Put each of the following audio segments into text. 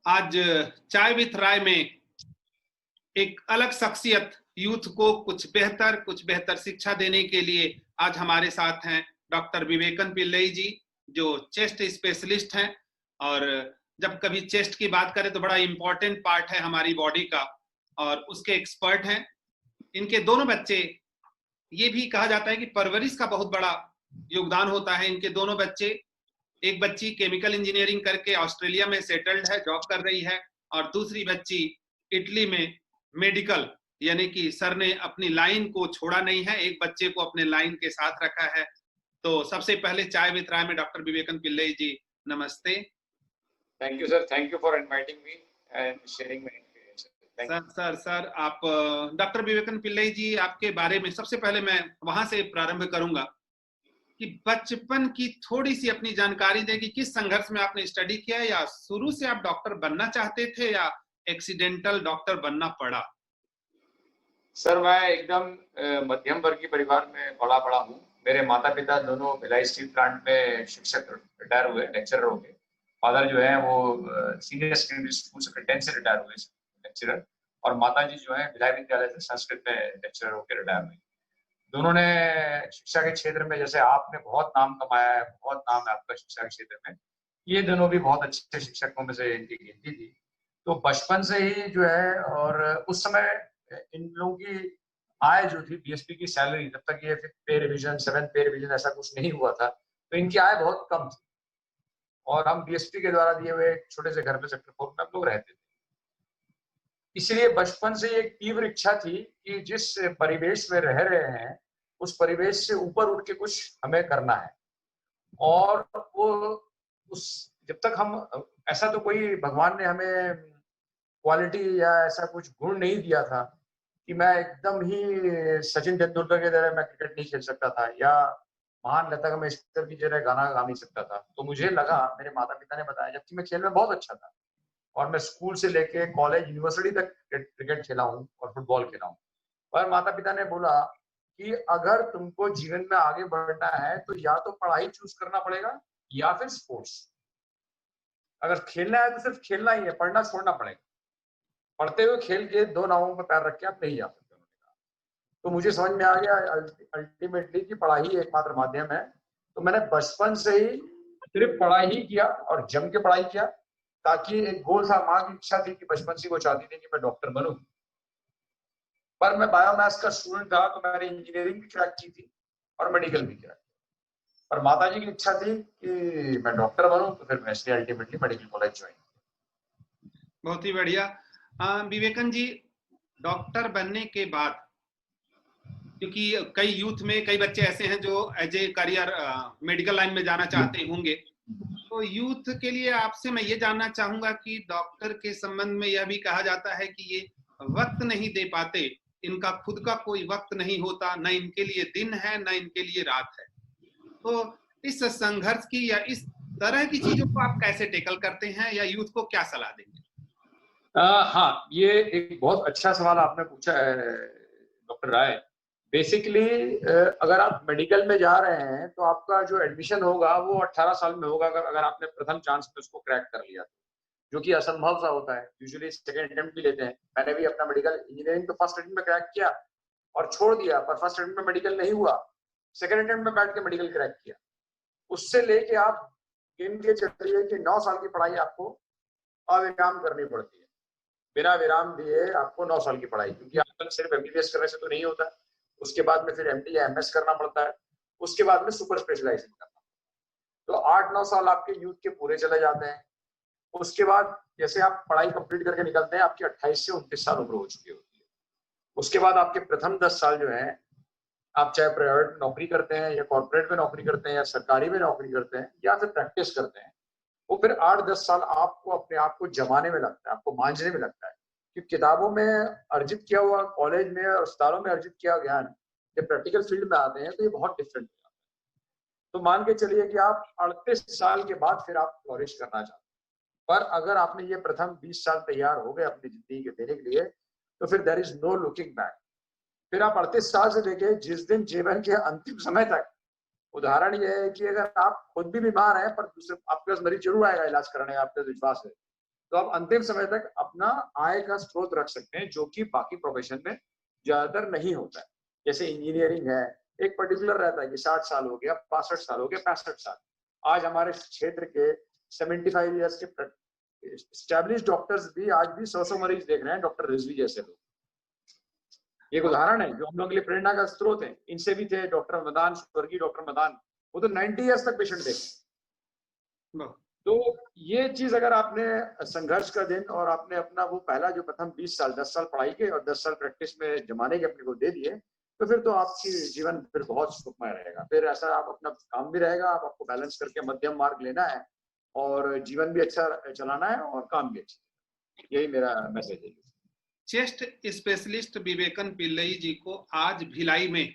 आज चाय विथ राय में एक अलग शख्सियत यूथ को कुछ बेहतर शिक्षा देने के लिए आज हमारे साथ हैं डॉक्टर विवेकन पिल्लई जी, जो चेस्ट स्पेशलिस्ट हैं। और जब कभी चेस्ट की बात करें तो बड़ा इंपॉर्टेंट पार्ट है हमारी बॉडी का, और उसके एक्सपर्ट हैं। इनके दोनों बच्चे, ये भी कहा जाता है कि परवरिश का बहुत बड़ा योगदान होता है। इनके दोनों बच्चे, एक बच्ची केमिकल इंजीनियरिंग करके ऑस्ट्रेलिया में सेटल्ड है, जॉब कर रही है, और दूसरी बच्ची इटली में मेडिकल, यानी कि सर ने अपनी लाइन को छोड़ा नहीं है, एक बच्चे को अपने लाइन के साथ रखा है। तो सबसे पहले चाय विद राय में डॉक्टर विवेकन पिल्लई जी, नमस्ते। Thank you sir, thank you for inviting me and sharing my experience. Sir आप डॉक्टर विवेकन पिल्लई जी, आपके बारे में सबसे पहले मैं वहां से प्रारंभ करूंगा कि बचपन की थोड़ी सी अपनी जानकारी दें कि किस संघर्ष में आपने स्टडी किया, या शुरू से आप डॉक्टर बनना चाहते थे या एक्सीडेंटल डॉक्टर बनना पड़ा? सर मैं एकदम मध्यम वर्गीय परिवार में पड़ा हूँ। मेरे माता पिता दोनों भिलाई स्टील प्लांट में शिक्षक रिटायर हुए, लेक्चरर हो गए। फादर जो है वो सीनियर सेकेंडरी स्कूल से 10 से रिटायर हुए लेक्चरर, और माता जी जो है भिलाई विद्यालय से संस्कृत में लेक्चरर होकर रिटायर हुए। दोनों ने शिक्षा के क्षेत्र में, जैसे आपने बहुत नाम कमाया है, बहुत नाम है आपका शिक्षा के क्षेत्र में, ये दोनों भी बहुत अच्छे शिक्षकों में से इनकी गिनती थी। तो बचपन से ही जो है, और उस समय इन लोगों की आय जो थी, बीएसपी की सैलरी, जब तक ये 5th पे रिवीजन 7th पे रिवीजन ऐसा कुछ नहीं हुआ था, तो इनकी आय बहुत कम थी। और हम बीएसपी के द्वारा दिए हुए एक छोटे से घर में सेक्टर 4 में हम लोग रहते थे। इसलिए बचपन से एक तीव्र इच्छा थी कि जिस परिवेश में रह रहे हैं, उस परिवेश से ऊपर उठ के कुछ हमें करना है। और वो उस जब तक हम, ऐसा तो कोई भगवान ने हमें क्वालिटी या ऐसा कुछ गुण नहीं दिया था कि मैं एकदम ही सचिन तेंदुलकर की तरह मैं क्रिकेट नहीं खेल सकता था, या महान लता मंगेशकर की तरह गाना गा नहीं सकता था। तो मुझे लगा, मेरे माता पिता ने बताया, जबकि मैं खेल में बहुत अच्छा था और मैं स्कूल से लेके कॉलेज यूनिवर्सिटी तक क्रिकेट खेला हूँ और फुटबॉल खेला हूँ। और माता पिता ने बोला कि अगर तुमको जीवन में आगे बढ़ना है तो या तो पढ़ाई चूज करना पड़ेगा या फिर स्पोर्ट्स। अगर खेलना है तो सिर्फ खेलना ही है, पढ़ना छोड़ना पड़ेगा। पढ़ते हुए खेल के दो नावों पर पैर रख के आप नहीं जा सकते, उन्होंने कहा। तो मुझे समझ में आ गया अल्टीमेटली कि पढ़ाई एकमात्र माध्यम है। तो मैंने बचपन से ही सिर्फ पढ़ाई ही किया और जम के पढ़ाई किया, ताकि एक गोल था, माँ की इच्छा थी कि बचपन से वो चाहती थी कि मैं डॉक्टर बनूं। पर मैं बायोमैथ्स का स्टूडेंट था, तो मैंने इंजीनियरिंग भी क्रैक की थी और मेडिकल भी क्रैक। पर माताजी की इच्छा थी कि मैं डॉक्टर बनूं, तो फिर मैं इसलिए अल्टीमेटली मेडिकल कॉलेज ज्वाइन। बहुत ही बढ़िया। विवेकन जी, डॉक्टर बनने के बाद, क्योंकि कई यूथ में कई बच्चे ऐसे हैं जो as a career medical line में जाना चाहते होंगे, तो यूथ के लिए आपसे मैं ये जानना चाहूंगा कि डॉक्टर के संबंध में यह भी कहा जाता है कि ये वक्त नहीं दे पाते, इनका खुद का कोई वक्त नहीं होता, न इनके लिए दिन है न इनके लिए रात है। तो इस संघर्ष की या इस तरह की चीजों को आप कैसे टेकल करते हैं, या यूथ को क्या सलाह देंगे? हाँ, ये एक बहुत अच्छा सवाल आपने पूछा है डॉक्टर राय। बेसिकली अगर आप मेडिकल में जा रहे हैं तो आपका जो एडमिशन होगा वो 18 साल में होगा, अगर आपने प्रथम चांस में उसको क्रैक कर लिया, जो कि असंभव सा होता है। यूजुअली सेकंड अटेम्प्ट भी लेते हैं। मैंने भी अपना मेडिकल इंजीनियरिंग तो फर्स्ट अटेम्प्ट में क्रैक किया और छोड़ दिया, पर फर्स्ट अटेम्प्ट में मेडिकल नहीं हुआ, सेकंड अटेम्प्ट में बैठ के मेडिकल क्रैक किया। उससे लेके आप गिन के चलिए कि 9 साल की पढ़ाई आपको अविराम करनी पड़ती है, बिना विराम दिए आपको 9 साल की पढ़ाई, क्योंकि आजकल सिर्फ एमबीबीएस करने से तो नहीं होता। उसके बाद में फिर एमडी या एमएस करना पड़ता है, उसके बाद में सुपर स्पेशलाइजेशन करना। तो 8-9 साल आपके यूथ के पूरे चले जाते हैं। उसके बाद जैसे आप पढ़ाई कंप्लीट करके निकलते हैं, आपकी 28 से 29 साल उम्र हो चुकी होती है। उसके बाद आपके प्रथम 10 साल जो है, आप चाहे प्राइवेट नौकरी करते हैं या कॉर्पोरेट में नौकरी करते हैं या सरकारी में नौकरी करते हैं या फिर प्रैक्टिस करते हैं, वो फिर 8-10 साल आपको अपने आप को जमाने में लगता है, आपको मांझने में लगता है। कि किताबों में अर्जित किया हुआ, कॉलेज में और अस्पतालों में अर्जित किया ज्ञान जब प्रैक्टिकल फील्ड में आते हैं तो ये बहुत डिफरेंट हो जाता है। तो मान के चलिए कि आप 38 साल के बाद फिर आप फ्लोरिश करना चाहते हैं। पर अगर आपने ये प्रथम 20 साल तैयार हो गए अपनी जिंदगी के देने के लिए, तो फिर there is no looking back. फिर आप 38 साल से लेके जिस दिन जीवन के अंतिम समय तक, उदाहरण ये है कि अगर आप खुद भी बीमार हैं पर दूसरे आपके पास मरीज जरूर आएगा इलाज कराने, आपका विश्वास है, तो आप अंतिम समय तक अपना आय का स्रोत रख सकते हैं, जो कि बाकी प्रोफेशन में ज्यादातर नहीं होता है। जैसे इंजीनियरिंग है, एक पर्टिकुलर रहता है कि 60 साल हो गया, 65 साल हो गया, 65 साल। आज हमारे क्षेत्र के 75 ईयर्स के एस्टैब्लिश्ड डॉक्टर्स भी आज भी 100 मरीज देख रहे हैं, डॉक्टर रिजवी जैसे लोग। एक उदाहरण है जो हम लोगों के लिए प्रेरणा का स्रोत है। इनसे भी थे डॉक्टर मदान, स्वर्गीय डॉक्टर मदान, वो तो 90 ईयर्स तक पेशेंट देखे। तो ये चीज अगर आपने संघर्ष का दिन और आपने अपना वो पहला जो प्रथम 20 साल 10 साल पढ़ाई के और 10 साल प्रैक्टिस में जमाने के अपने को दे दिए, तो फिर तो आपकी जीवन फिर बहुत सुखमय रहेगा। फिर ऐसा आप अपना काम भी रहेगा, आपको बैलेंस करके मध्यम मार्ग लेना है और जीवन भी अच्छा चलाना है और काम भी अच्छा। यही मेरा मैसेज है। चेस्ट स्पेशलिस्ट विवेकन पिल्लई जी को आज भिलाई में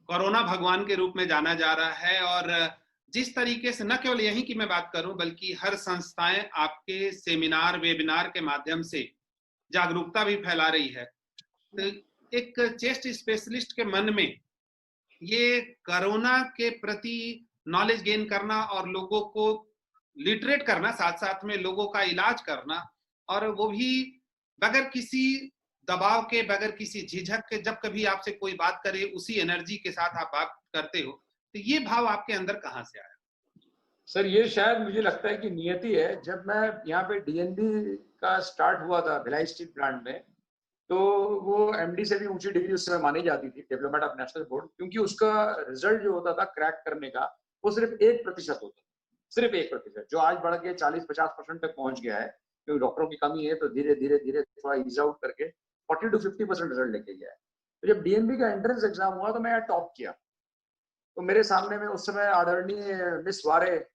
कोरोना भगवान के रूप में जाना जा रहा है, और जिस तरीके से न केवल यहीं की मैं बात करूं बल्कि हर संस्थाएं आपके सेमिनार वेबिनार के माध्यम से जागरूकता भी फैला रही है। तो एक चेस्ट स्पेशलिस्ट के मन में ये कोरोना के प्रति नॉलेज गेन करना और लोगों को लिटरेट करना, साथ साथ में लोगों का इलाज करना, और वो भी बगैर किसी दबाव के, बगैर किसी झिझक के, जब कभी आपसे कोई बात करे उसी एनर्जी के साथ आप बात करते हो, तो ये भाव आपके अंदर कहाँ से आया? सर ये शायद मुझे लगता है कि नियति है। जब मैं यहाँ पे डीएनबी का स्टार्ट हुआ था भिलाई स्टील प्लांट में, तो वो एमडी से भी ऊंची डिग्री उस समय मानी जाती थी, डेवलपमेंट ऑफ नेशनल बोर्ड, क्योंकि उसका रिजल्ट जो होता था क्रैक करने का वो सिर्फ 1% होता था, सिर्फ 1%, जो आज बढ़ के 40-50% तक पहुंच गया है। क्योंकि डॉक्टरों की कमी है तो धीरे धीरे धीरे थोड़ा ईज आउट करके 40-50% रिजल्ट लेके गया है। तो जब डीएनबी का एंट्रेंस एग्जाम हुआ तो मैं यहाँ टॉप किया, तो मेरे सामने में उस समय आदरणीय मिस वारे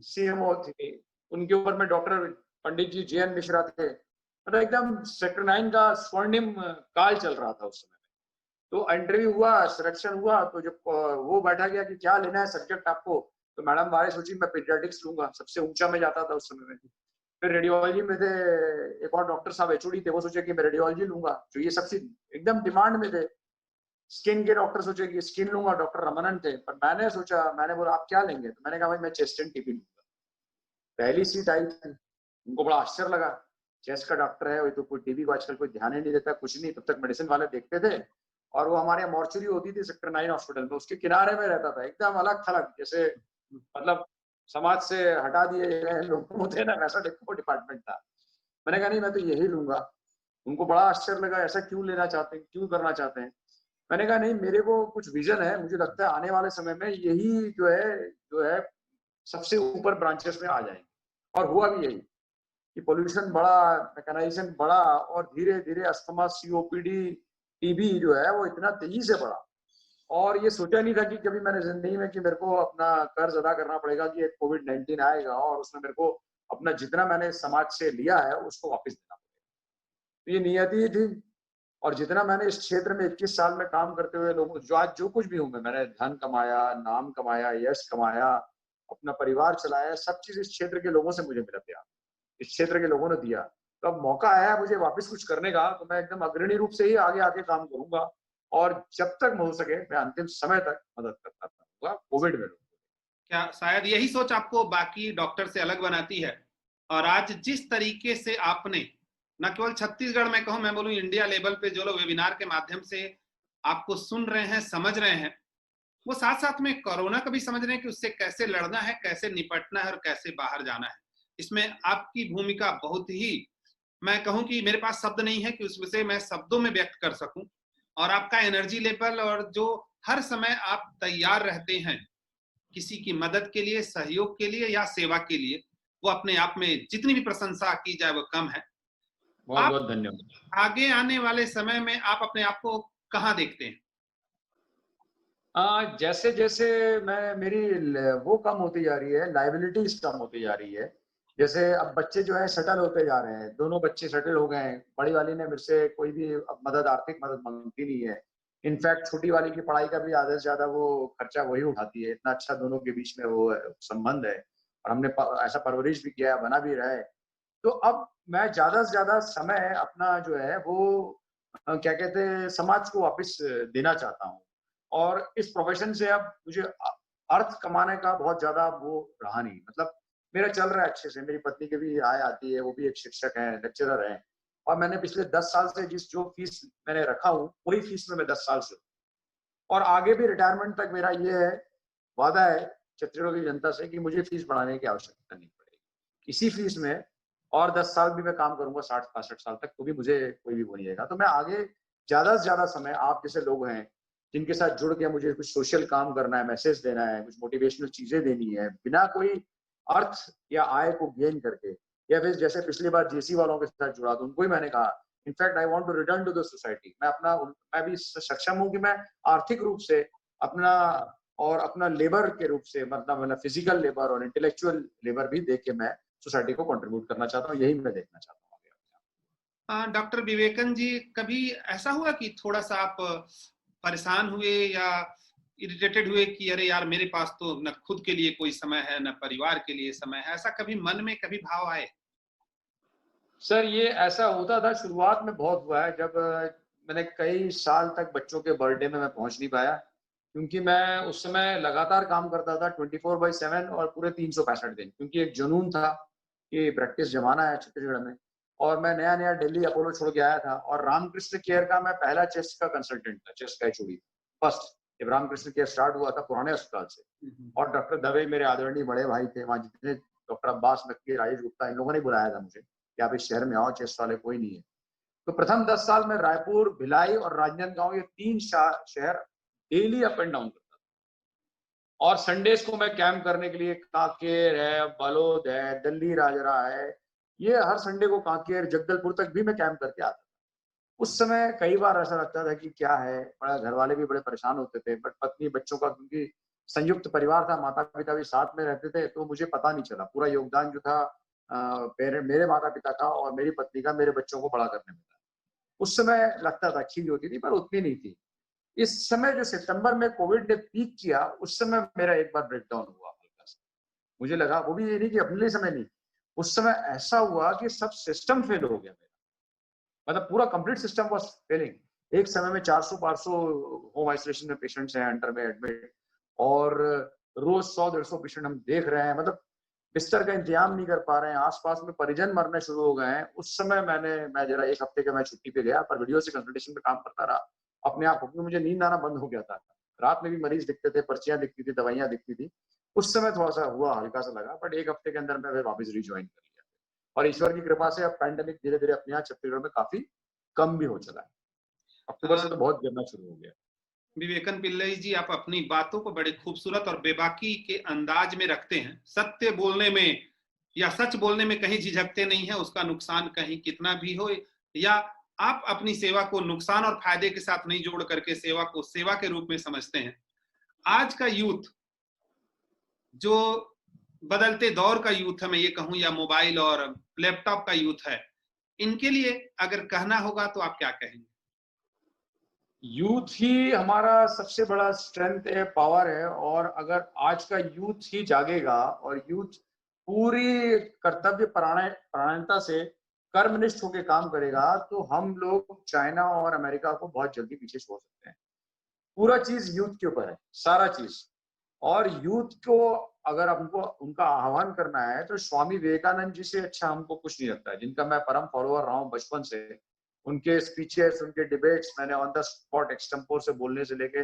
सीएमओ थी, उनके ऊपर में डॉक्टर पंडित जी जेएन मिश्रा थे। मतलब एकदम सेक्टर 9 का स्वर्णिम काल चल रहा था उस समय। तो इंटरव्यू हुआ, सिलेक्शन हुआ, तो जब वो बैठा गया कि क्या लेना है सब्जेक्ट आपको, तो मैडम बारे सोची मैं पीडियाट्रिक्स लूंगा, सबसे ऊंचा में जाता था उस समय में। फिर रेडियोलॉजी में थे एक और डॉक्टर साहब एचओडी थे, वो सोचे कि मैं रेडियोलॉजी लूंगा, जो ये सबसे एकदम डिमांड में थे। स्किन के डॉक्टर सोचे कि स्किन लूंगा, डॉक्टर रमनन थे। पर मैंने सोचा, मैंने बोला आप क्या लेंगे, तो मैंने कहा भाई मैं चेस्ट एंड टीबी लूंगा। पहली सीट आई थी, उनको बड़ा आश्चर्य लगा, चेस्ट का डॉक्टर है, वो तो कोई टीबी को आजकल कोई ध्यान ही नहीं देता, कुछ नहीं। तब तक मेडिसिन वाले देखते थे, और वो हमारे यहाँ मॉर्चरी होती थी सेक्टर 9 हॉस्पिटल में, उसके किनारे में रहता था, एकदम अलग थलग, जैसे मतलब समाज से हटा दिए गए लोग होते ना, वैसा डिपार्टमेंट था। मैंने कहा नहीं मैं तो यही लूंगा। उनको बड़ा आश्चर्य लगा, ऐसा क्यों लेना चाहते हैं, क्यों करना चाहते हैं। मैंने कहा नहीं, मेरे को कुछ विजन है, मुझे लगता है आने वाले समय में यही जो है सबसे ऊपर ब्रांचेस में आ जाएंगे। और हुआ भी यही कि पोल्यूशन बढ़ा, मैकेनाइजेशन बढ़ा, और धीरे धीरे अस्थमा, सीओपीडी, टीबी जो है वो इतना तेजी से बढ़ा। और ये सोचा नहीं था कि कभी मैंने जिंदगी में कि मेरे को अपना कर्ज अदा करना पड़ेगा, कि एक कोविड-19 आएगा और उसमें मेरे को अपना जितना मैंने समाज से लिया है उसको वापस देना पड़ेगा। तो ये नियति थी। और जितना मैंने इस क्षेत्र में 21 साल में काम करते हुए लोगों जो आज जो कुछ भी हूं मैंने धन कमाया, नाम कमाया, यश कमाया, अपना परिवार चलाया, सब चीज इस क्षेत्र के लोगों से मुझे मिला प्यार, इस क्षेत्र के लोगों ने दिया। तो अब मौका आया मुझे वापस कुछ करने का, तो मैं एकदम अग्रणी रूप से ही आगे आके काम करूंगा, और जब तक हो सके मैं अंतिम समय तक मदद करता रहूंगा कोविड में। क्या शायद यही सोच आपको बाकी डॉक्टर से अलग बनाती है? और आज जिस तरीके से आपने न केवल छत्तीसगढ़ में कहूं, मैं बोलूं इंडिया लेवल पे जो लोग वेबिनार के माध्यम से आपको सुन रहे हैं, समझ रहे हैं, वो साथ साथ में कोरोना को भी समझ रहे हैं कि उससे कैसे लड़ना है, कैसे निपटना है और कैसे बाहर जाना है। इसमें आपकी भूमिका बहुत ही, मैं कहूं कि मेरे पास शब्द नहीं है कि उस विषय मैं शब्दों में व्यक्त कर सकूं। और आपका एनर्जी लेवल, और जो हर समय आप तैयार रहते हैं किसी की मदद के लिए, सहयोग के लिए या सेवा के लिए, वो अपने आप में जितनी भी प्रशंसा की जाए वो कम है। बहुत आप बहुत धन्यवाद। आगे आने वाले समय में आप अपने आप को कहाँ देखते हैं? जैसे जैसे मैं मेरी वो कम होती जा रही है, लाइबिलिटीज कम होती जा रही है। जैसे अब बच्चे जो है सेटल होते जा रहे हैं, दोनों बच्चे सेटल हो गए हैं। बड़ी वाली ने मेरे से कोई भी अब मदद, आर्थिक मदद मांगती नहीं है। इनफैक्ट छोटी वाली की पढ़ाई का भी आधे से ज्यादा वो खर्चा वही उठाती है। इतना अच्छा दोनों के बीच में वो संबंध है, और हमने ऐसा परवरिश भी किया, बना भी रहा है। तो अब मैं ज्यादा से ज्यादा समय अपना जो है वो क्या कहते हैं समाज को वापस देना चाहता हूँ। और इस प्रोफेशन से अब मुझे अर्थ कमाने का बहुत ज्यादा वो रहा नहीं। मतलब मेरा चल रहा है अच्छे से। मेरी पत्नी की भी आय आती है, वो भी एक शिक्षक है, लेक्चरर है, और मैंने पिछले 10 साल से जो फीस मैंने रखा हूँ वही फीस में मैं 10 साल से हूँ। और आगे भी रिटायरमेंट तक मेरा ये है, वादा है छत्तीसगढ़ की जनता से कि मुझे फीस बढ़ाने की आवश्यकता नहीं पड़ेगी। इसी फीस में और 10 साल भी मैं काम करूंगा, 60-65 साल तक, तो भी मुझे कोई भी वो नहीं आएगा। तो मैं आगे ज्यादा से ज्यादा समय आप जैसे लोग हैं जिनके साथ जुड़ के मुझे कुछ सोशल काम करना है, मैसेज देना है, कुछ मोटिवेशनल चीजें देनी है, बिना कोई अर्थ या आय को गेन करके, या फिर जैसे पिछली बार जेसी वालों के साथ जुड़ा तो उनको ही मैंने कहा, in fact I want to return to the society. मैं भी सक्षम हूँ कि मैं आर्थिक रूप से अपना और अपना लेबर के रूप से, मतलब फिजिकल लेबर और इंटेलेक्चुअल लेबर भी देख के मैं सोसाइटी को कंट्रीब्यूट करना चाहता हूँ। यही मैं देखना चाहता हूँ आगे। डॉक्टर विवेकन जी, कभी ऐसा हुआ कि थोड़ा सा आप परेशान हुए या इरिटेटेड हुए कि अरे यार मेरे पास तो न खुद के लिए कोई समय है न परिवार के लिए समय है, ऐसा कभी मन में कभी भाव आए? सर ये ऐसा होता था, शुरुआत में बहुत हुआ है, जब मैंने कई साल तक बच्चों के बर्थडे में मैं पहुंच नहीं पाया, क्योंकि मैं उस समय लगातार काम करता था 24/7 और पूरे 365 दिन, क्योंकि एक जुनून था कि प्रैक्टिस जमाना है छत्तीसगढ़ में। और मैं नया नया दिल्ली अपोलो छोड़ के आया था, और रामकृष्ण केयर का मैं पहला चेस्ट का कंसल्टेंट था, चेस्ट का एचओडी फर्स्ट, जब रामकृष्ण केयर स्टार्ट हुआ था पुराने अस्पताल से। और डॉक्टर दवे मेरे आदरणीय बड़े भाई थे वहाँ, जितने डॉक्टर अब्बास नकवी, राजेश गुप्ता, इन लोगों ने बुलाया था मुझे कि आप इस शहर में आओ, चेस्ट वाले कोई नहीं है। तो प्रथम 10 साल में रायपुर, भिलाई और राजनांदगांव, ये 3 शहर डेली अप एंड डाउन करता था। और संडेज को मैं कैंप करने के लिए कांकेर है, बलोद है, दिल्ली राजरा है, ये हर संडे को कांकेर, जगदलपुर तक भी मैं कैंप करके आता था। उस समय कई बार ऐसा लगता था कि क्या है, बड़ा घर वाले भी बड़े परेशान होते थे, बट पत्नी बच्चों का, क्योंकि संयुक्त परिवार था, माता पिता भी साथ में रहते थे, तो मुझे पता नहीं चला पूरा योगदान जो था मेरे माता पिता का और मेरी पत्नी का मेरे बच्चों को बड़ा करने में था। उस समय लगता था खील होती थी, पर उतनी नहीं थी। इस समय जो सितंबर में कोविड ने पीक किया, उस समय मेरा एक बार ब्रेकडाउन हुआ हल्का सा। मुझे लगा, वो भी ये नहीं कि अपने लिए समय नहीं, उस समय ऐसा हुआ कि सब सिस्टम फेल हो गया मेरा, मतलब पूरा कंप्लीट सिस्टम वाज फेलिंग। एक समय में 400-500 होम आइसोलेशन में पेशेंट्स हैं अंडर में एडमिट, और रोज 100-150 पेशेंट हम देख रहे हैं, मतलब बिस्तर का इंतजाम नहीं कर पा रहे हैं, आसपास में परिजन मरने शुरू हो गए हैं। उस समय मैं जरा 1 हफ्ते का मैं छुट्टी पे गया, पर वीडियो से कंसल्टेशन पे काम करता रहा अपने आप, क्योंकि मुझे नींद आना बंद हो गया था। रात में भी मरीज दिखते थे, पर्चियां दिखती थी, दवाइयां दिखती थी। उस समय थोड़ा सा हुआ, हल्का सा लगा, बट 1 हफ्ते के अंदर मैं वापस रिज्वाइन कर लिया। और ईश्वर की कृपा से अब पैंडेमिक धीरे धीरे अपने यहाँ छत्तीसगढ़ में काफी कम भी हो चला है। अक्टूबर से तो बहुत गिरना शुरू हो गया। विवेकन पिल्लई जी, आप अपनी बातों को बड़े खूबसूरत और बेबाकी के अंदाज में रखते हैं। सत्य बोलने में या सच बोलने में कहीं झिझकते नहीं है, उसका नुकसान कहीं कितना भी हो, या आप अपनी सेवा को नुकसान और फायदे के साथ नहीं जोड़ करके सेवा को सेवा के रूप में समझते हैं। आज का यूथ, जो बदलते दौर का यूथ है मैं ये कहूं, या मोबाइल और लैपटॉप का यूथ है, इनके लिए अगर कहना होगा तो आप क्या कहेंगे? यूथ ही हमारा सबसे बड़ा स्ट्रेंथ है, पावर है, और अगर आज का यूथ ही जागेगा और यूथ पूरी कर्तव्य परायणता से कर्मनिष्ठ होकर काम करेगा, तो हम लोग चाइना और अमेरिका को बहुत जल्दी पीछे छोड़ सकते हैं। पूरा चीज यूथ के ऊपर है, सारा चीज। और यूथ को अगर हमको उनका आह्वान करना है, तो स्वामी विवेकानंद जी से अच्छा हमको कुछ नहीं लगता है, जिनका मैं परम फॉलोअर रहा हूँ बचपन से। उनके स्पीचेस, उनके डिबेट्स मैंने ऑन द स्पॉट एक्सटेम्पोर से बोलने से लेके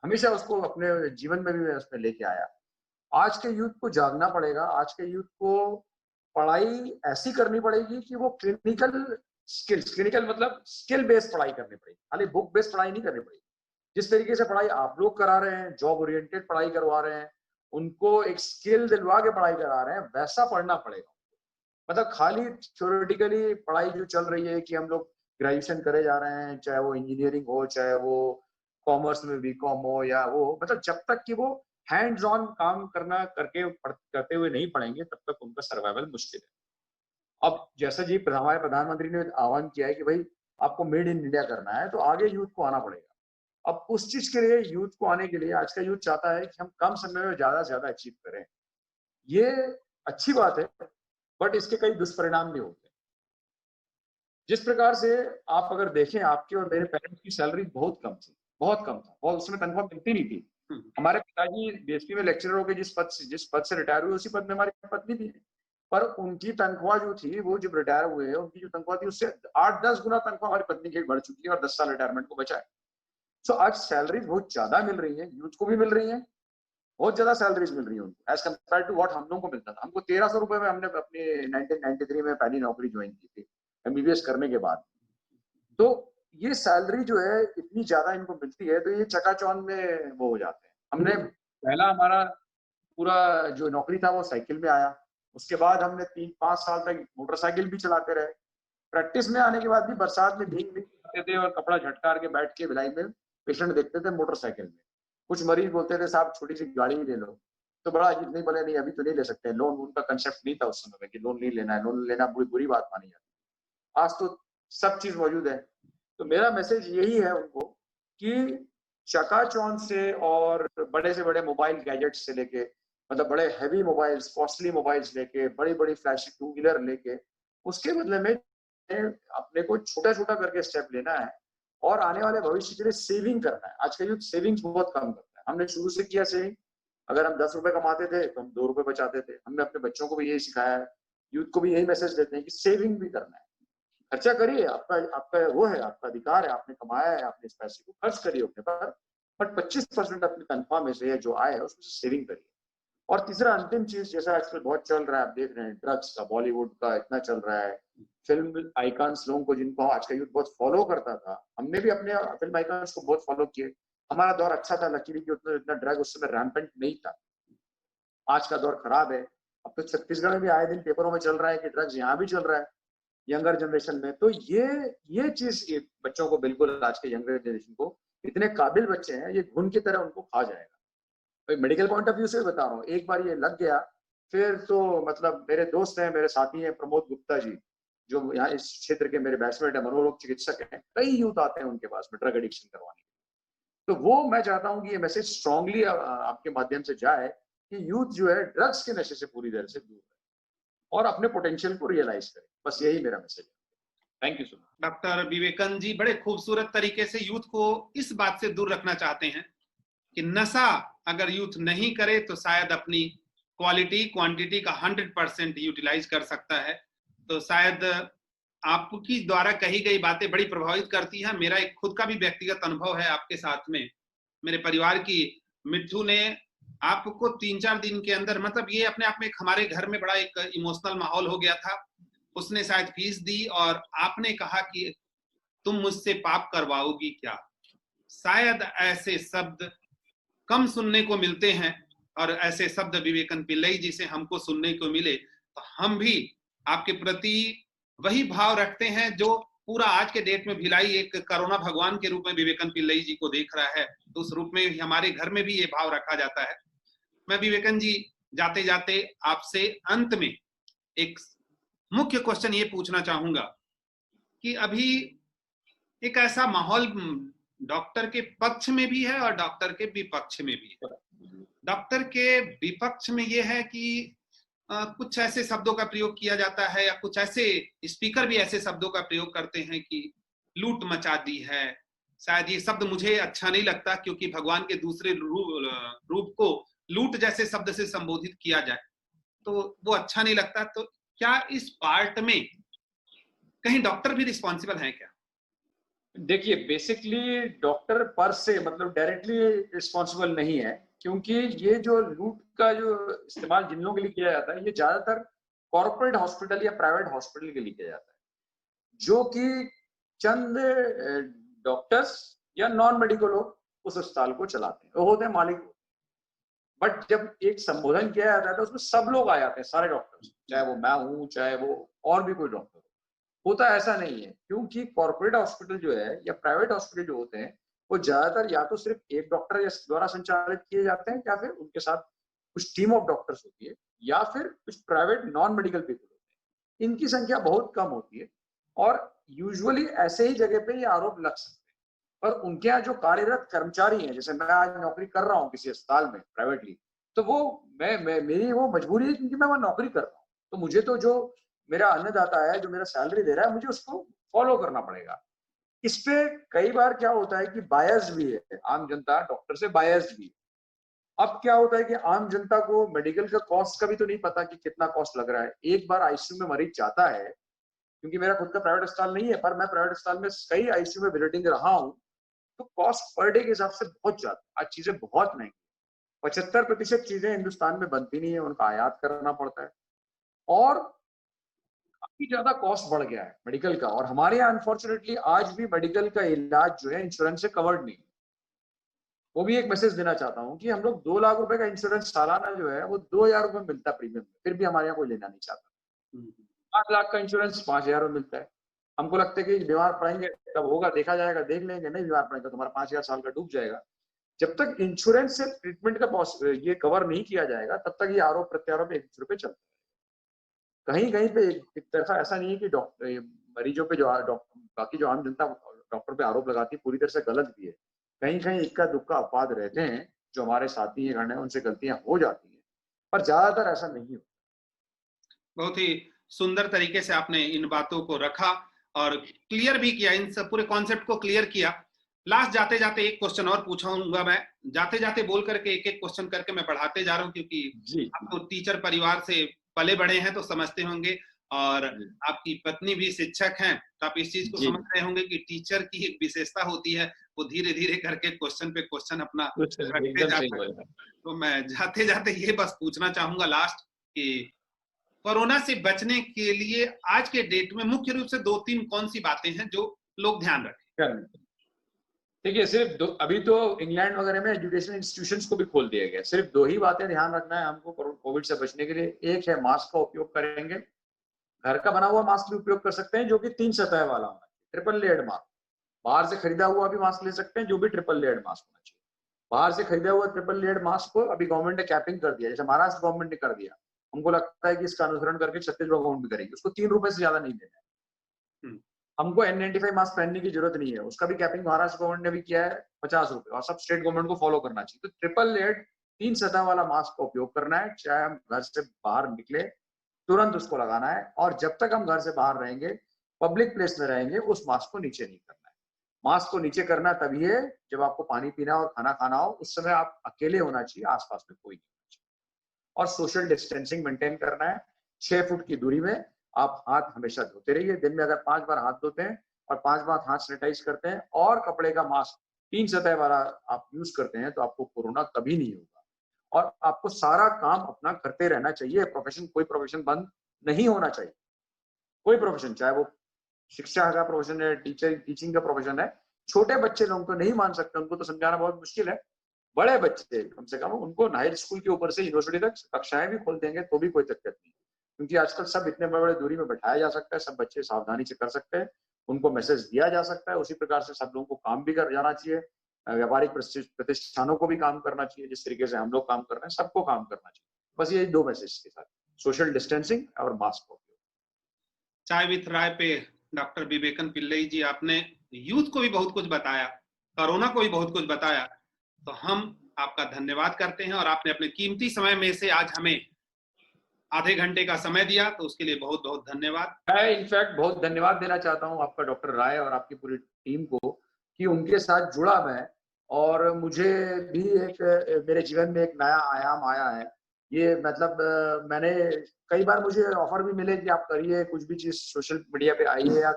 हमेशा उसको अपने जीवन में भी मैं उसमें लेके आया। आज के यूथ को जागना पड़ेगा। आज के यूथ को पढ़ाई ऐसी करनी पड़ेगी कि वो क्लिनिकल मतलब स्किल बेस्ड पढ़ाई करनी पड़ेगी, खाली बुक बेस्ड पढ़ाई नहीं करनी पड़ेगी। जिस तरीके से पढ़ाई आप लोग करा रहे हैं, जॉब ओरिएंटेड पढ़ाई करवा रहे हैं, उनको एक स्किल दिलवा के पढ़ाई करा रहे हैं, वैसा पढ़ना पड़ेगा। मतलब खाली थ्योरेटिकली पढ़ाई जो चल रही है कि हम लोग ग्रेजुएशन करे जा रहे हैं, चाहे वो इंजीनियरिंग हो, चाहे वो कॉमर्स में बीकॉम हो, या वो मतलब जब तक कि वो हैंड्स ऑन काम करते हुए नहीं पढ़ेंगे, तब तक उनका सर्वाइवल मुश्किल है। अब जैसा जी हमारे प्रधानमंत्री ने आह्वान किया है कि भाई आपको मेड इन इंडिया करना है, तो आगे यूथ को आना पड़ेगा। अब उस चीज के लिए यूथ को आने के लिए आज का यूथ चाहता है कि हम कम समय में ज्यादा से ज्यादा अचीव करें। ये अच्छी बात है, बट इसके कई दुष्परिणाम भी होते हैं। जिस प्रकार से आप अगर देखें, आपके और मेरे पेरेंट्स की सैलरी बहुत कम थी, बहुत कम था, बहुत उसमें तनख्वाह मिलती नहीं थी। हमारे पिताजी बीएसपी में लेक्चरर होकर जिस पद से रिटायर हुए उसी पद में हमारी पत्नी भी है, पर उनकी तनख्वाह जो थी वो जब रिटायर हुए उनकी जो तनख्वाह थी उससे 8-10 गुना तनख्वाह हमारी पत्नी की बढ़ चुकी है और 10 साल रिटायरमेंट को बचा है। सो आज सैलरीज बहुत ज्यादा मिल रही है, यूथ को भी मिल रही है, बहुत ज्यादा सैलरीज मिल रही है उनको एज कम्पेयर टू व्हाट हम लोगों को मिलता था। हमको 1300 रुपए में हमने अपनी 1993 में पहली नौकरी ज्वाइन की थी एमबीबीएस करने के बाद। तो ये सैलरी जो है इतनी ज्यादा इनको मिलती है तो ये चकाचौंध में वो हो जाते हैं। हमने पहला हमारा पूरा जो नौकरी था वो साइकिल में आया, उसके बाद हमने 3-5 साल तक मोटरसाइकिल भी चलाते रहे। प्रैक्टिस में आने के बाद भी बरसात में भीग आते थे और कपड़ा झटकार के बैठ के भिलाई में पेशेंट देखते थे मोटरसाइकिल में। कुछ मरीज बोलते थे साहब छोटी सी गाड़ी ही ले लो, तो बड़ा अजीब, नहीं बोले नहीं अभी तो नहीं ले सकते लोन, उनका कंसेप्ट नहीं था उस समय में कि लोन नहीं लेना है, लोन लेना बुरी बात मानी जाती। आज तो सब चीज मौजूद है। तो मेरा मैसेज यही है उनको कि चकाचौंध से और बड़े से बड़े मोबाइल गैजेट्स से लेके, मतलब बड़े हैवी मोबाइल्स, कॉस्टली मोबाइल्स लेके, बड़ी बड़ी फ्लैशी 2 व्हीलर लेके, उसके बदले में अपने को छोटा छोटा करके स्टेप लेना है और आने वाले भविष्य के लिए सेविंग करना है। आज का यूथ सेविंग्स बहुत कम करता है। हमने शुरू से किया सेविंग, अगर हम 10 रुपए कमाते थे तो हम 2 रुपए बचाते थे। हमने अपने बच्चों को भी यही सिखाया है, यूथ को भी यही मैसेज देते हैं कि सेविंग भी करना है। खर्चा करिए, आपका आपका वो है, आपका अधिकार है, आपने कमाया है, आपने इस पैसे को खर्च करिए अपने पर, बट 25% अपनी तनख्वाह में से जो आय है उसमें से सेविंग करिए। और तीसरा अंतिम चीज, जैसा आजकल बहुत चल रहा है, आप देख रहे हैं ड्रग्स का, बॉलीवुड का इतना चल रहा है, फिल्म आइकॉन्स लोगों को जिनको आज का यूथ बहुत फॉलो करता था, हमने भी अपने फिल्म आइकॉन्स को बहुत फॉलो किए। हमारा दौर अच्छा था, लकीली कि उतना इतना ड्रग उस समय रैम्पेंट नहीं था। आज का दौर खराब है। अब तो छत्तीसगढ़ में भी आए दिन पेपरों में चल रहा है कि ड्रग्स यहाँ भी चल रहा है यंगर जनरेशन में। तो ये चीज ये बच्चों को बिल्कुल, आज के यंगर जनरेशन को, इतने काबिल बच्चे हैं, ये घुन की तरह उनको खा जाएगा। तो मेडिकल पॉइंट ऑफ व्यू से बता रहा हूँ, एक बार ये लग गया फिर तो मतलब, मेरे दोस्त हैं, मेरे साथी हैं, प्रमोद गुप्ता जी जो यहाँ इस क्षेत्र के मेरे बैचमेट है, मनोरोग चिकित्सक हैं, कई यूथ आते हैं उनके पास में ड्रग एडिक्शन करवाने। तो वो मैं चाहता हूँ कि ये मैसेज स्ट्रांगली आपके माध्यम से जाए कि यूथ जो है ड्रग्स के नशे से पूरी तरह से दूर रहे और अपने पोटेंशियल को रियलाइज करे। बस यही मेरा मैसेज है। Thank you so much. Doctor Vivekan ji बड़े खूबसूरत तरीके से यूथ को इस बात से दूर रखना चाहते हैं कि नशा अगर यूथ नहीं करे तो शायद अपनी क्वालिटी क्वांटिटी का 100% यूटिलाइज कर सकता है। तो शायद आपकी द्वारा कही गई बातें बड़ी प्रभावित करती हैं। मेरा एक खुद का भी व्यक्तिगत अनुभव है आपके साथ में। मेरे परिवार की मिट्ठू ने आपको 3-4 दिन के अंदर, मतलब ये अपने आप में एक हमारे घर में बड़ा एक इमोशनल माहौल हो गया था। उसने शायद फीस दी और आपने कहा कि तुम मुझसे पाप करवाओगी क्या। शायद ऐसे शब्द कम सुनने को मिलते हैं और ऐसे शब्द विवेकन पिल्लई जी से हमको सुनने को मिले तो हम भी आपके प्रति वही भाव रखते हैं जो पूरा आज के डेट में भिलाई एक कोरोना भगवान के रूप में विवेकन पिल्लई जी को देख रहा है। तो उस रूप में हमारे घर में भी ये भाव रखा जाता है। मैं विवेकन जी जाते जाते आपसे अंत में एक मुख्य क्वेश्चन ये पूछना चाहूंगा कि अभी एक ऐसा माहौल डॉक्टर के पक्ष में भी है और डॉक्टर के विपक्ष में भी है। डॉक्टर के विपक्ष में ये है कि कुछ ऐसे शब्दों का प्रयोग किया जाता है या कुछ ऐसे स्पीकर भी ऐसे शब्दों का प्रयोग करते हैं कि लूट मचा दी है। शायद ये शब्द मुझे अच्छा नहीं लगता क्योंकि भगवान के दूसरे रूप को लूट जैसे शब्द से संबोधित किया जाए तो वो अच्छा नहीं लगता। तो क्या इस पार्ट में कहीं डॉक्टर भी रिस्पॉन्सिबल है क्या? देखिए, बेसिकली डॉक्टर पर से मतलब डायरेक्टली रिस्पॉन्सिबल नहीं है, क्योंकि ये जो लूट का जो इस्तेमाल जिन लोगों के लिए किया जाता है ये ज्यादातर कॉर्पोरेट हॉस्पिटल या प्राइवेट हॉस्पिटल के लिए किया जाता है, जो कि चंद डॉक्टर्स या नॉन मेडिकल लोग उस अस्पताल को चलाते हैं, वो होते हैं मालिक। बट जब एक संबोधन किया जाता है तो उसमें सब लोग आ जाते हैं, सारे डॉक्टर्स, चाहे वो मैं हूँ चाहे वो और भी कोई डॉक्टर। होता ऐसा नहीं है, क्योंकि कॉर्पोरेट हॉस्पिटल जो है या प्राइवेट हॉस्पिटल जो होते हैं वो ज्यादातर या तो सिर्फ एक डॉक्टर द्वारा संचालित किए जाते हैं या फिर उनके साथ कुछ टीम ऑफ डॉक्टर्स होती है या फिर कुछ प्राइवेट नॉन मेडिकल पीपल होते हैं। इनकी संख्या बहुत कम होती है और यूजुअली ऐसे ही जगह पे ये आरोप लग सकते हैं। पर उनके यहाँ जो कार्यरत कर्मचारी हैं, जैसे मैं आज नौकरी कर रहा हूँ किसी अस्पताल में प्राइवेटली, तो वो मेरी वो मजबूरी है क्योंकि मैं वहाँ नौकरी कर रहा हूँ, तो मुझे तो जो मेरा अन्नदाता है, जो मेरा सैलरी दे रहा है, मुझे उसको फॉलो करना पड़ेगा। इस पे कई बार क्या होता है कि बायस भी है, आम जनता डॉक्टर से बायस भी है। अब क्या होता है कि आम जनता को मेडिकल का कॉस्ट का भी तो नहीं पता कि कितना कॉस्ट लग रहा है। एक बार आईसीयू में मरीज जाता है, क्योंकि मेरा खुद का प्राइवेट अस्पताल नहीं है, पर मैं प्राइवेट अस्पताल में कई आईसीयू में विजिटिंग रहा हूँ, तो कॉस्ट पर डे के हिसाब से बहुत ज्यादा। आज चीजें बहुत महंगी, 75% चीजें हिंदुस्तान में बनती नहीं है, उनका आयात करना पड़ता है और काफी ज्यादा कॉस्ट बढ़ गया है मेडिकल का। और हमारे यहाँ अनफॉर्चुनेटली आज भी मेडिकल का इलाज जो है इंश्योरेंस से कवर्ड नहीं है। वो भी एक मैसेज देना चाहता हूँ कि हम लोग 2 लाख रुपए का इंश्योरेंस सालाना जो है वो 2,000 रुपए मिलता है प्रीमियम में, फिर भी हमारे यहाँ कोई लेना नहीं चाहता। 5 लाख का इंश्योरेंस 5,000 में मिलता है। हमको लगता है कि बीमार पड़ेंगे तब होगा, देखा जाएगा, देख लेंगे, नहीं बीमार पड़ेगा तुम्हारा 5,000 साल का डूब जाएगा। जब तक इंश्योरेंस से ट्रीटमेंट का ये कवर नहीं किया जाएगा तब तक ये आरोप प्रत्यारोप एक दूसरे पे चलता है। कहीं कहीं पे एक तरफा ऐसा नहीं है कि डॉक्टर मरीजों पे जो बाकी जो आम जनता डॉक्टर पे आरोप लगाती है पूरी तरह से गलत भी है। कहीं कहीं इक्का दुक्का अपवाद रहते हैं जो हमारे साथी हैं गण हैं, उनसे गलतियां हो जाती हैं, पर ज्यादातर ऐसा नहीं होता। बहुत ही सुंदर तरीके से आपने इन बातों को रखा और क्लियर भी किया, इन सब पूरे कॉन्सेप्ट को क्लियर किया। लास्ट जाते जाते एक क्वेश्चन और पूछूंगा मैं, जाते जाते बोल करके एक एक क्वेश्चन करके मैं बढ़ाते जा रहा हूँ, क्योंकि आप तो टीचर परिवार से पले बड़े हैं तो समझते होंगे और आपकी पत्नी भी शिक्षक हैं, तो आप इस चीज को समझ रहे होंगे कि टीचर की एक विशेषता होती है, वो धीरे धीरे करके क्वेश्चन पे क्वेश्चन अपना रखते जाते हैं। तो मैं जाते जाते ये बस पूछना चाहूंगा लास्ट कि कोरोना से बचने के लिए आज के डेट में मुख्य रूप से 2-3 कौन सी बातें हैं जो लोग ध्यान रखें? देखिए, सिर्फ अभी तो इंग्लैंड वगैरह में एजुकेशन इंस्टीट्यूशंस को भी खोल दिया गया। सिर्फ 2 ही बातें ध्यान रखना है हमको कोविड से बचने के लिए। एक है मास्क का उपयोग करेंगे, घर का बना हुआ मास्क भी उपयोग कर सकते हैं जो कि 3 सतह वाला होना चाहिए, ट्रिपल लेयर्ड मास्क। बाहर से खरीदा हुआ भी मास्क ले सकते हैं जो भी ट्रिपल लेयर्ड मास्क होना चाहिए। बाहर से खरीदा हुआ ट्रिपल लेयर्ड मास्क को अभी गवर्नमेंट ने कैपिंग कर दिया, जैसे महाराष्ट्र गवर्नमेंट ने कर दिया। हमको लगता है कि इसका अनुसरण करके छत्तीसगढ़ गवर्नमेंट भी करेगी। उसको 3 रुपए से ज्यादा नहीं देना है। हमको N95 मास्क पहनने की जरूरत नहीं है, उसका भी कैपिंग महाराष्ट्र गवर्नमेंट ने भी किया है 50 रुपए, और सब स्टेट गवर्नमेंट को फॉलो करना चाहिए। तो ट्रिपल लेयर्ड 3 सतह वाला मास्क का उपयोग करना है, चाहे हम घर से बाहर निकले तुरंत उसको लगाना है, और जब तक हम घर से बाहर रहेंगे, पब्लिक प्लेस में रहेंगे, उस मास्क को नीचे नहीं करना है। मास्क को नीचे करना तभी है जब आपको पानी पीना और खाना खाना हो, उस समय आप अकेले होना चाहिए, आसपास में कोई नहीं होना चाहिए। और सोशल डिस्टेंसिंग मेंटेन करना है, 6 फुट की दूरी में आप हाथ हमेशा धोते रहिए। दिन में अगर 5 बार हाथ धोते हैं और 5 बार हाथ सैनिटाइज करते हैं और कपड़े का मास्क 3 सतह वाला आप यूज करते हैं तो आपको कोरोना कभी नहीं होगा। और आपको सारा काम अपना करते रहना चाहिए। कोई प्रोफेशन बंद नहीं होना चाहिए। कोई प्रोफेशन, चाहे वो शिक्षा का प्रोफेशन है, टीचिंग का प्रोफेशन है। छोटे बच्चे लोग तो नहीं मान सकते, उनको तो समझाना बहुत मुश्किल है। बड़े बच्चे कम से कम उनको हाई स्कूल के ऊपर से यूनिवर्सिटी तक कक्षाएं भी खोल देंगे तो भी कोई दिक्कत नहीं, क्योंकि आजकल सब इतने बड़े दूरी में बैठाया जा सकता है, सब बच्चे सावधानी से कर सकते हैं, उनको मैसेज दिया जा सकता है। उसी प्रकार से सब लोगों को काम भी कर जाना चाहिए, व्यापारिक प्रतिष्ठानों को भी काम करना चाहिए, जिस तरीके से हम लोग काम कर रहे हैं सबको काम करना चाहिए। बस ये 2 मैसेज के साथ, सोशल डिस्टेंसिंग और मास्क। चाय विथ राय पे डॉक्टर विवेकन पिल्लई जी, आपने यूथ को भी बहुत कुछ बताया, कोरोना को भी बहुत कुछ बताया, तो हम आपका धन्यवाद करते हैं। और आपने अपने कीमती समय में से आज हमें आधे घंटे का समय दिया, तो उसके लिए बहुत बहुत धन्यवाद। मैं इनफैक्ट बहुत धन्यवाद देना चाहता हूं आपका डॉक्टर राय और आपकी पूरी टीम को कि उनके साथ जुड़ा मैं, और मुझे भी मेरे जीवन में एक नया आयाम आया है। ये मतलब मैंने कई बार मुझे ऑफर भी मिले कि आप करिए कुछ भी चीज सोशल मीडिया पे आइए या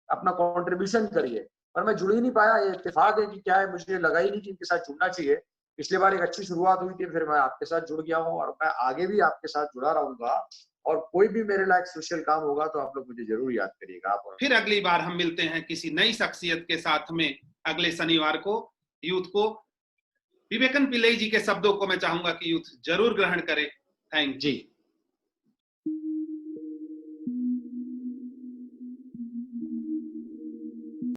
अपना कंट्रीब्यूशन करिए, पर मैं जुड़ ही नहीं पाया। ये इत्तेफाक है कि क्या है, मुझे लगा ही नहीं कि इनके साथ जुड़ना चाहिए। पिछली बार एक अच्छी शुरुआत हुई थी, फिर मैं आपके साथ जुड़ गया हूँ और मैं आगे भी आपके साथ जुड़ा रहूंगा। और कोई भी मेरे लायक सोशल काम होगा तो आप लोग मुझे जरूर याद करिएगा। आप फिर अगली बार हम मिलते हैं किसी नई शख्सियत के साथ में अगले शनिवार को। यूथ को विवेकन पिल्लई जी के शब्दों को मैं चाहूंगा कि यूथ जरूर ग्रहण करे। थैंक जी।